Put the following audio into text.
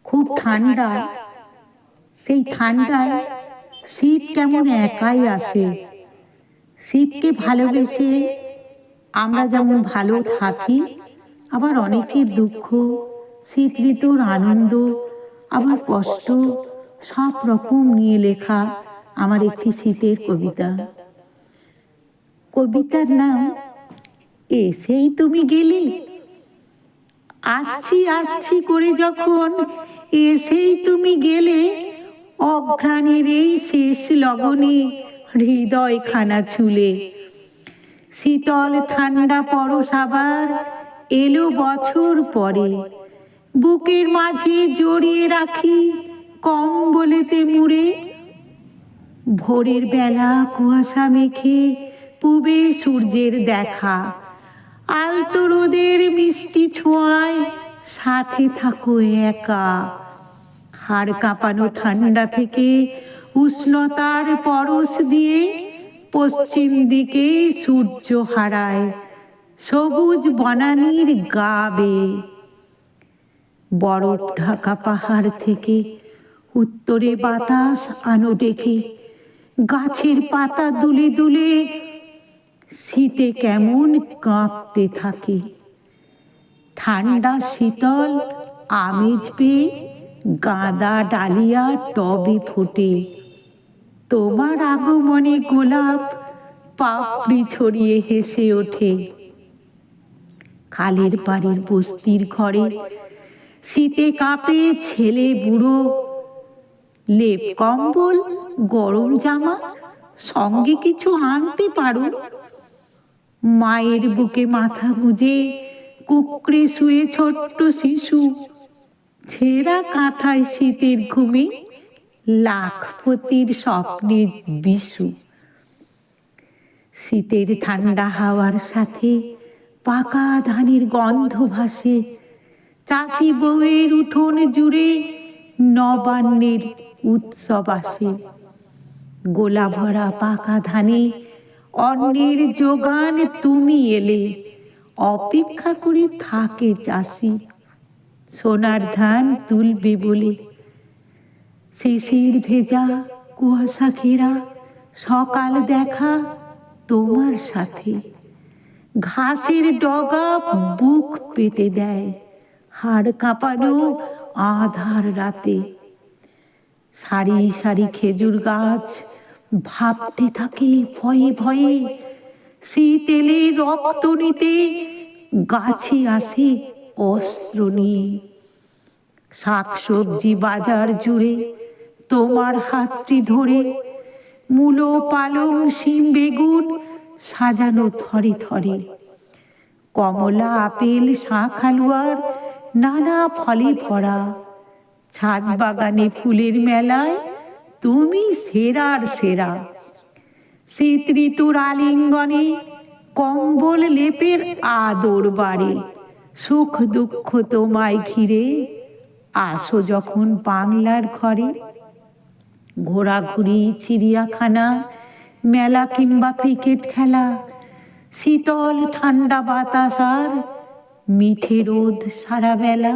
খুব ঠান্ডা, সেই ঠান্ডায় শীত কেমন একাই আসে। শীতকে ভালোবেসে আমরা যেমন ভালো থাকি, আবার অনেকের দুঃখ, শীত ঋতুর আনন্দ, আবার কষ্ট, সব রকম নিয়ে লেখা আমার একটি শীতের কবিতা। কবিতার নাম এসেই তুমি গেলে। আসছি আসছি করে যখন এসেই তুমি গেলে, অঘ্রাণের এই শেষ লগনে হৃদয় খানা ছুলে। শীতল ঠান্ডা পরশ আবার এলো বছর পরে, বুকের মাঝে জড়িয়ে রাখি কম্বলেতে মুড়ে। ভোরের বেলা কুয়াশা মেখে পূবে সূর্যের দেখা, আলতো রোদের মিষ্টি ছোঁয়ায় সাথে থাকো একা। হাড় কাঁপানো ঠান্ডা থেকে উষ্ণতার পরশ দিয়ে পশ্চিম দিকে সূর্য হারায় সবুজ বনানীর গা বেয়ে। বরফ ঢাকা পাহাড় থেকে উত্তরে বাতাস আনো ডেকে, গাছের পাতা দুলে দুলে শীতে কেমন কাঁপতে থাকে। ঠান্ডা শীতল আমেজ পেয়ে গাঁদা ডালিয়া টবে ফোটে, তোমার আগমনে গোলাপ পাপড়ি ছড়িয়ে হেসে ওঠে। খালের পাড়ের বস্তির ঘরে শীতে কাঁপে ছেলে বুড়ো, লেপ কম্বল গরম জামা সঙ্গে কিছু আনতে পারো। মায়ের বুকে মাথা গুঁজে কুকড়ে শুয়ে ছোট্ট শিশু, ছেঁড়া কাঁথায় শীতের ঘুমে লাখপতির স্বপ্নের বিশু। শীতের ঠান্ডা হাওয়ার সাথে পাকা ধানের গন্ধ ভাসে, চাষি বউয়ের উঠোন জুড়ে নবান্নের উৎসব আসে। গোলা ভরা পাকা ধানে অন্নের যোগান তুমি এলে, অপেক্ষা করে থাকে চাষি সোনার ধান তুলবে বলে। শিশির ভেজা কুয়াশা ঘেরা সকাল দেখা তোমার সাথে, ঘাসের ডগা বুক পেতে দেয় হাড় কাঁপানো আধার রাতে। সারি সারি খেজুর গাছ ভাবতে থাকে ভয়ে ভয়ে, শীত এলে রক্ত নিতে গাছে আসে অস্ত্র নিয়ে। শাক সবজি বাজার জুড়ে তোমার হাতটি ধরে, মূলো পালং শিম বেগুন সাজানো থরে থরে। কমলা আপেল শাঁখালুয়ার নানা ফলে ভরা, ছাদ বাগানে ফুলের মেলায় তুমি সেরার সেরা। শীত ঋতুর আলিঙ্গনে কম্বল লেপের আদর বাড়ে, সুখ দুঃখ তোমায় ঘিরে আসো যখন বাংলার ঘরে। ঘোরাঘুরি, চিড়িয়াখানা, মেলা কিংবা ক্রিকেট খেলা, শীতল ঠান্ডা বাতাস আর মিঠে রোদ সারা বেলা।